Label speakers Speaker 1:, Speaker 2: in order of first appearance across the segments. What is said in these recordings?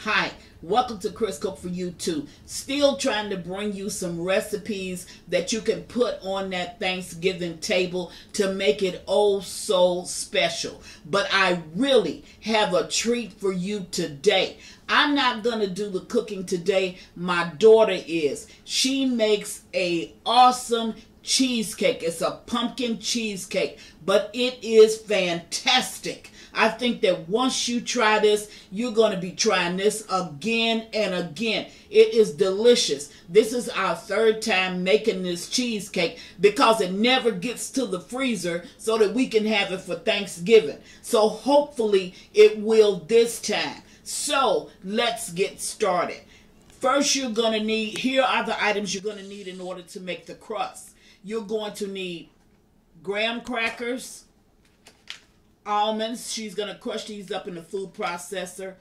Speaker 1: Hi, welcome to Chris Cook for You Too. Still trying to bring you some recipes that you can put on that Thanksgiving table to make it oh so special. But I really have a treat for you today. I'm not going to do the cooking today. My daughter is. She makes a awesome cheesecake. It's a pumpkin cheesecake, but it is fantastic. I think that once you try this, you're going to be trying this again and again. It is delicious. This is our third time making this cheesecake because it never gets to the freezer so that we can have it for Thanksgiving. So hopefully it will this time. So let's get started. First, you're going to need, here are the items you're going to need in order to make the crust. You're going to need graham crackers, almonds. She's going to crush these up in the food processor,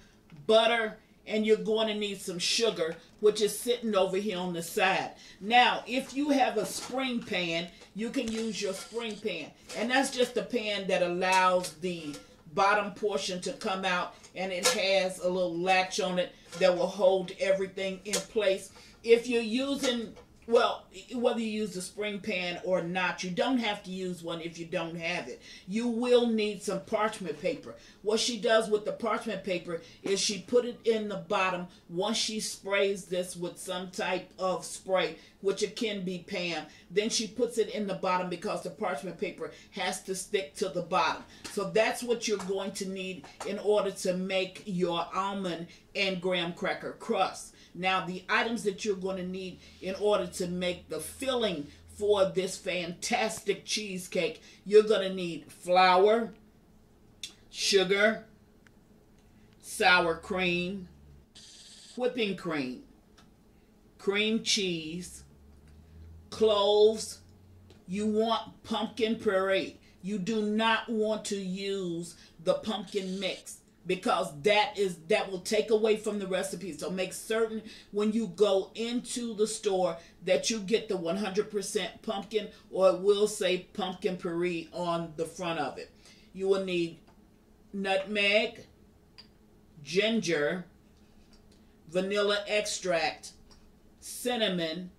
Speaker 1: butter, and you're going to need some sugar, which is sitting over here on the side. Now, if you have a spring pan, you can use your spring pan. And that's just a pan that allows the bottom portion to come out, and it has a little latch on it that will hold everything in place. If you're using, well, whether you use the spring pan or not, you don't have to use one if you don't have it. You will need some parchment paper. What she does with the parchment paper is she put it in the bottom once she sprays this with some type of spray, which it can be Pam. Then she puts it in the bottom because the parchment paper has to stick to the bottom. So that's what you're going to need in order to make your almond and graham cracker crust. Now, the items that you're going to need in order to make the filling for this fantastic cheesecake, you're going to need flour, sugar, sour cream, whipping cream, cream cheese, cloves. You want pumpkin puree. You do not want to use the pumpkin mix, because that will take away from the recipe. So make certain when you go into the store that you get the 100% pumpkin, or it will say pumpkin puree on the front of it. You will need nutmeg, ginger, vanilla extract, cinnamon,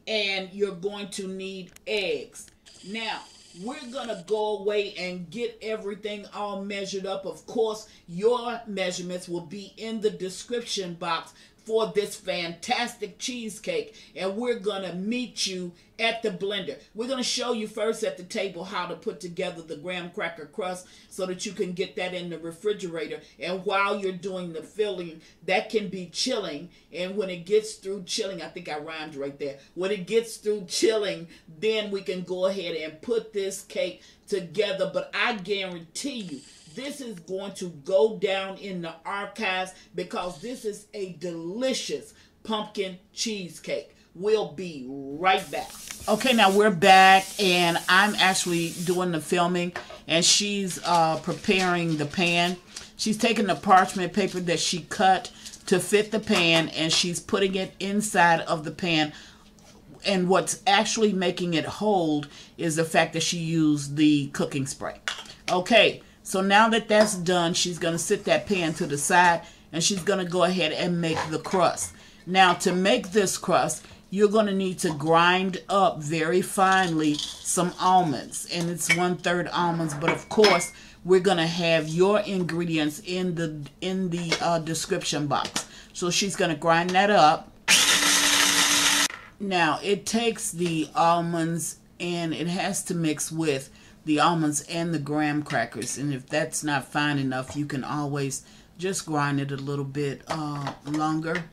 Speaker 1: and you're going to need eggs. Now, we're going to go away and get everything all measured up. Of course, your measurements will be in the description box for this fantastic cheesecake, and we're going to meet you at the blender. We're going to show you first at the table how to put together the graham cracker crust so that you can get that in the refrigerator. And while you're doing the filling, that can be chilling, and when it gets through chilling, I think I rhymed right there. When it gets through chilling, then we can go ahead and put this cake together. But I guarantee you, this is going to go down in the archives because this is a delicious pumpkin cheesecake. We'll be right back. Okay, now we're back, and I'm actually doing the filming, and she's preparing the pan. She's taking the parchment paper that she cut to fit the pan, and she's putting it inside of the pan. And what's actually making it hold is the fact that she used the cooking spray. Okay. So now that that's done, she's going to sit that pan to the side, and she's going to go ahead and make the crust. Now, to make this crust, you're going to need to grind up very finely some almonds. And it's 1/3 almonds, but of course, we're going to have your ingredients in the description box. So she's going to grind that up. Now, it takes the almonds, and it has to mix with the almonds and the graham crackers, and if that's not fine enough, you can always just grind it a little bit longer.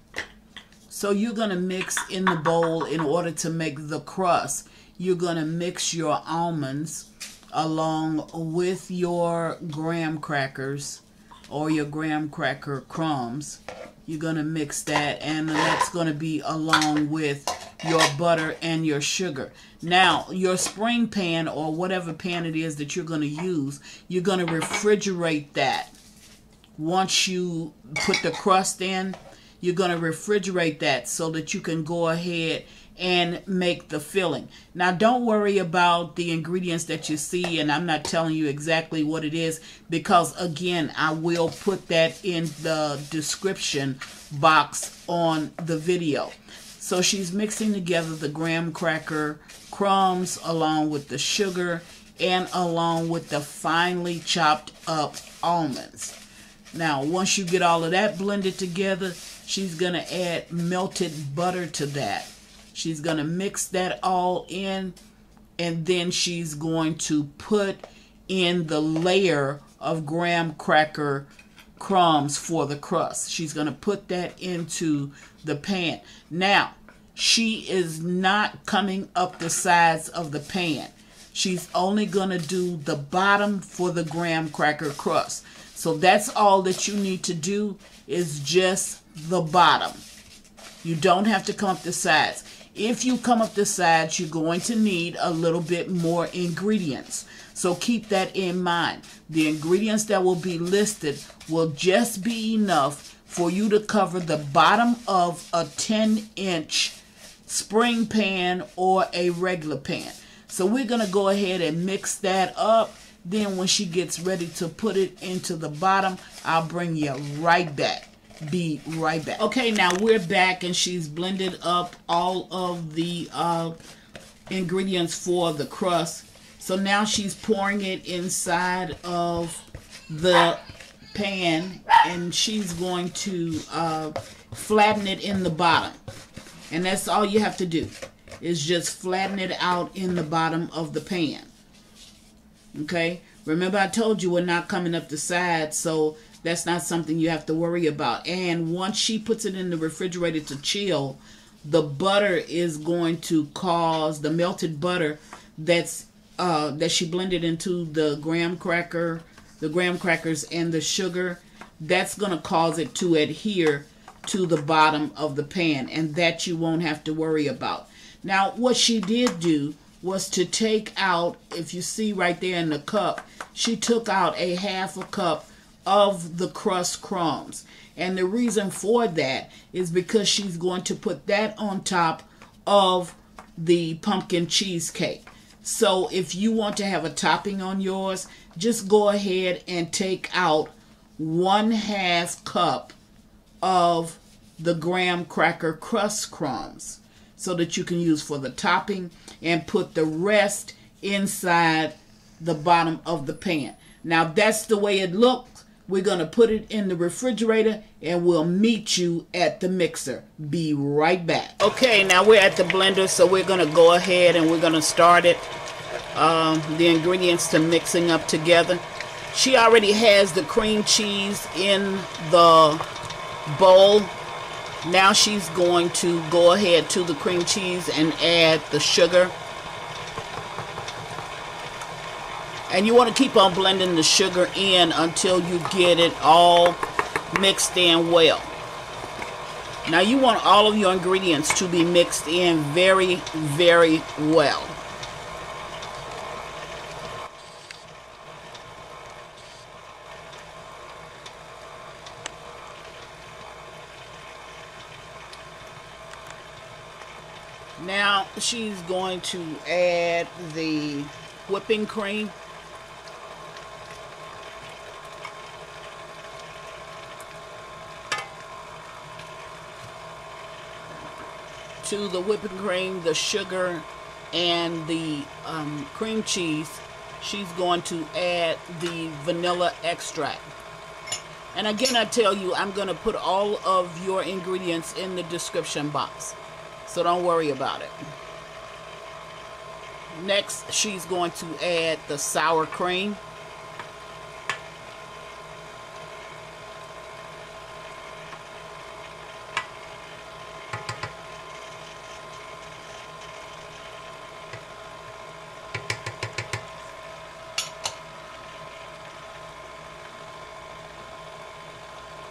Speaker 1: So you're going to mix in the bowl in order to make the crust. You're going to mix your almonds along with your graham crackers or your graham cracker crumbs. You're going to mix that, and that's going to be along with your butter and your sugar. Now, your spring pan or whatever pan it is that you're going to use, you're going to refrigerate that. Once you put the crust in, you're going to refrigerate that so that you can go ahead and make the filling. Now don't worry about the ingredients that you see, and I'm not telling you exactly what it is, because again, I will put that in the description box on the video. So she's mixing together the graham cracker crumbs along with the sugar and along with the finely chopped up almonds. Now once you get all of that blended together, she's going to add melted butter to that. She's going to mix that all in, and then she's going to put in the layer of graham cracker crumbs for the crust. She's going to put that into the pan. Now, she is not coming up the sides of the pan. She's only going to do the bottom for the graham cracker crust. So that's all that you need to do, is just the bottom. You don't have to come up the sides. If you come up the sides, you're going to need a little bit more ingredients. So keep that in mind. The ingredients that will be listed will just be enough for you to cover the bottom of a 10-inch spring pan or a regular pan. So we're going to go ahead and mix that up. Then when she gets ready to put it into the bottom, I'll bring you right back. Be right back. Okay, now we're back, and she's blended up all of the ingredients for the crust. So now she's pouring it inside of the pan, and she's going to flatten it in the bottom. And that's all you have to do, is just flatten it out in the bottom of the pan. Okay, remember I told you we're not coming up the sides, so that's not something you have to worry about. And once she puts it in the refrigerator to chill, the butter is going to cause, the melted butter that she blended into the graham crackers and the sugar, that's going to cause it to adhere to the bottom of the pan, and that you won't have to worry about. Now what she did do was to take out, if you see right there in the cup, she took out a half a cup of the crust crumbs. And the reason for that is because she's going to put that on top of the pumpkin cheesecake. So if you want to have a topping on yours, just go ahead and take out 1/2 cup of the graham cracker crust crumbs so that you can use for the topping, and put the rest inside the bottom of the pan. Now that's the way it looks. We're going to put it in the refrigerator, and we'll meet you at the mixer. Be right back. Okay, now we're at the blender, so we're going to go ahead and we're going to start it. The ingredients to mixing up together. She already has the cream cheese in the bowl. Now she's going to go ahead to the cream cheese and add the sugar. And you want to keep on blending the sugar in until you get it all mixed in well. Now you want all of your ingredients to be mixed in very, very well. Now she's going to add the whipping cream. To the whipping cream, the sugar, and the cream cheese, she's going to add the vanilla extract. And again, I tell you, I'm going to put all of your ingredients in the description box, so don't worry about it. Next, she's going to add the sour cream.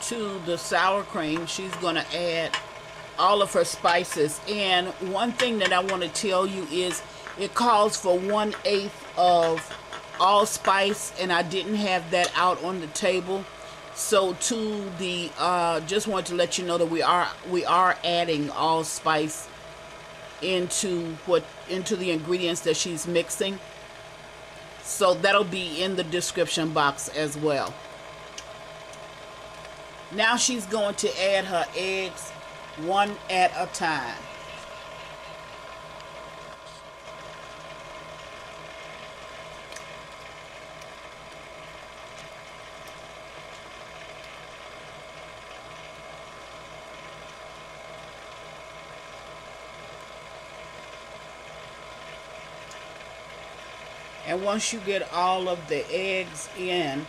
Speaker 1: To the sour cream, she's going to add all of her spices. And one thing that I want to tell you is it calls for 1/8 of allspice, and I didn't have that out on the table. So to the just wanted to let you know that we are adding allspice into the ingredients that she's mixing. So that'll be in the description box as well. Now she's going to add her eggs one at a time. And once you get all of the eggs in,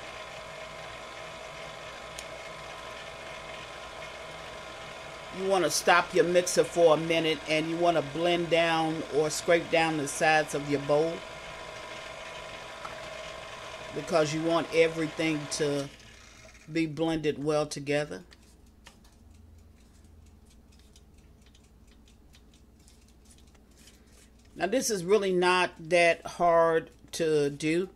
Speaker 1: you want to stop your mixer for a minute, and you want to blend down or scrape down the sides of your bowl, because you want everything to be blended well together. Now this is really not that hard to do.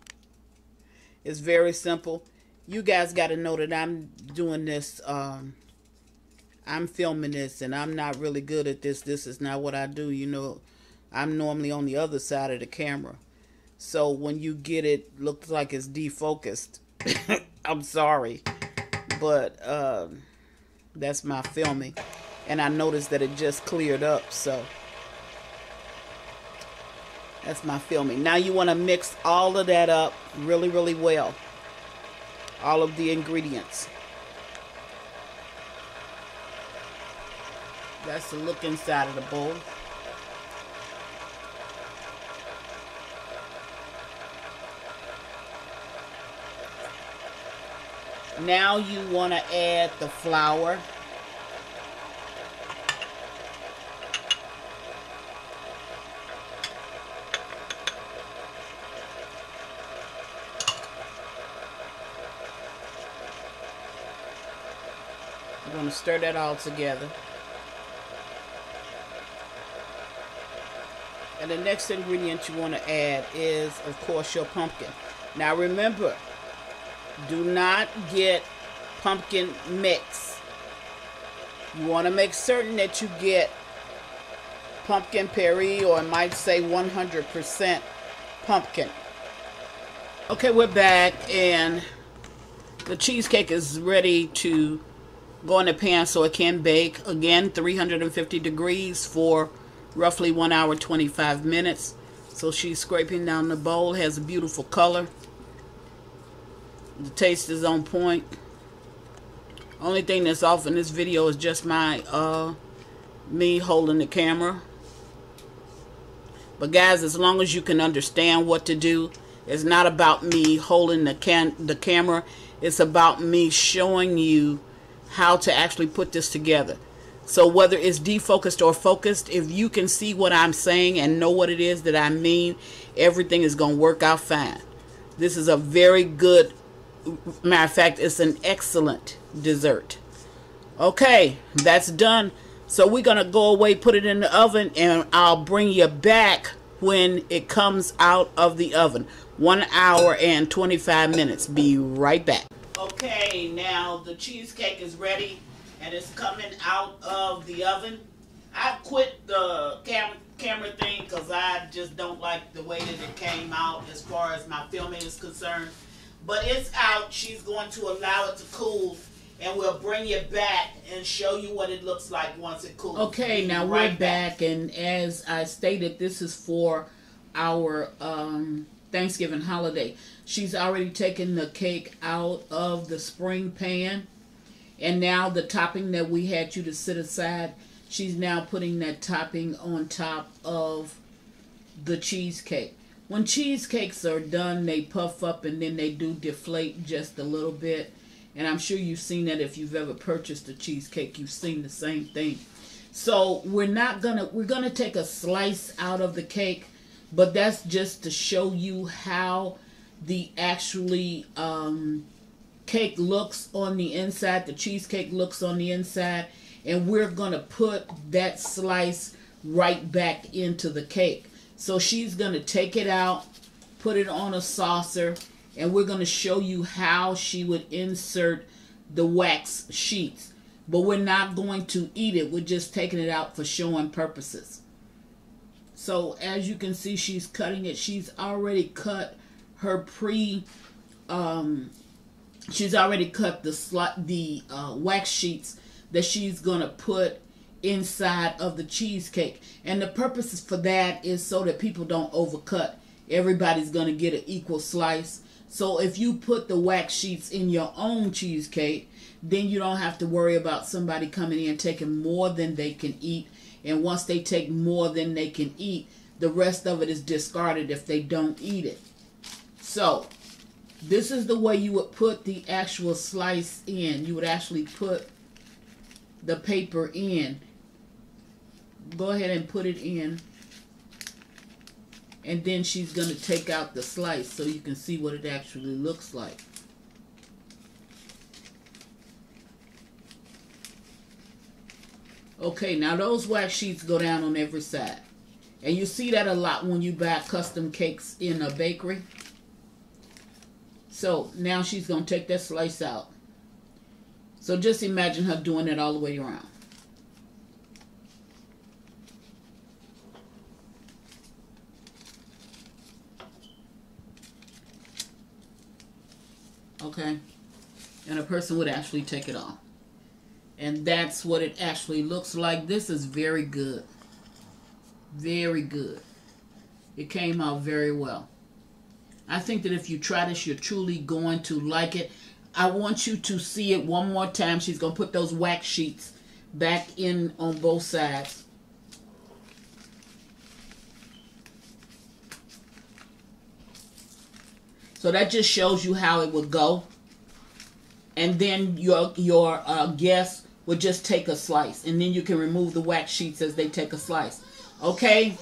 Speaker 1: It's very simple. You guys got to know that I'm doing this, I'm filming this, and I'm not really good at this. This is not what I do. You know, I'm normally on the other side of the camera. So when you get it, looks like it's defocused. I'm sorry. But that's my filming. And I noticed that it just cleared up. So that's my filming. Now you want to mix all of that up really, really well. All of the ingredients. That's the look inside of the bowl. Now you want to add the flour. You're going to stir that all together. And the next ingredient you want to add is, of course, your pumpkin. Now remember, do not get pumpkin mix. You want to make certain that you get pumpkin puree, or I might say 100% pumpkin. Okay, we're back, and the cheesecake is ready to go in the pan so it can bake. Again, 350 degrees for roughly 1 hour 25 minutes. So she's scraping down the bowl. Has a beautiful color. The taste is on point. Only thing that's off in this video is just my me holding the camera. But guys, as long as you can understand what to do, it's not about me holding the camera. It's about me showing you how to actually put this together. So whether it's defocused or focused, if you can see what I'm saying and know what it is that I mean, everything is going to work out fine. This is a very good, matter of fact, it's an excellent dessert. Okay, that's done. So we're going to go away, put it in the oven, and I'll bring you back when it comes out of the oven. 1 hour and 25 minutes. Be right back. Okay, now the cheesecake is ready. And it's coming out of the oven. I quit the camera thing because I just don't like the way that it came out as far as my filming is concerned. But it's out. She's going to allow it to cool, and we'll bring you back and show you what it looks like once it cools. Okay, now we're back, and as I stated, this is for our Thanksgiving holiday. She's already taken the cake out of the spring pan. And now the topping that we had you to sit aside, she's now putting that topping on top of the cheesecake. When cheesecakes are done, they puff up and then they do deflate just a little bit. And I'm sure you've seen that if you've ever purchased a cheesecake, you've seen the same thing. So we're gonna take a slice out of the cake, but that's just to show you how the actually cake looks on the inside. The cheesecake looks on the inside, and we're gonna put that slice right back into the cake. So she's gonna take it out, put it on a saucer, and we're gonna show you how she would insert the wax sheets. But we're not going to eat it. We're just taking it out for showing purposes. So as you can see, she's cutting it. She's already cut her she's already cut the wax sheets that she's gonna put inside of the cheesecake. And the purpose for that is so that people don't overcut. Everybody's gonna get an equal slice. So if you put the wax sheets in your own cheesecake, then you don't have to worry about somebody coming in taking more than they can eat. And once they take more than they can eat, the rest of it is discarded if they don't eat it. So this is the way you would put the actual slice in. You would actually put the paper in. Go ahead and put it in. And then she's going to take out the slice so you can see what it actually looks like. Okay, now those wax sheets go down on every side. And you see that a lot when you buy custom cakes in a bakery. So now she's going to take that slice out. So just imagine her doing it all the way around. Okay, and a person would actually take it off. And that's what it actually looks like. This is very good. Very good. It came out very well. I think that if you try this, you're truly going to like it. I want you to see it one more time. She's going to put those wax sheets back in on both sides. So that just shows you how it would go. And then your guest would just take a slice. And then you can remove the wax sheets as they take a slice. Okay?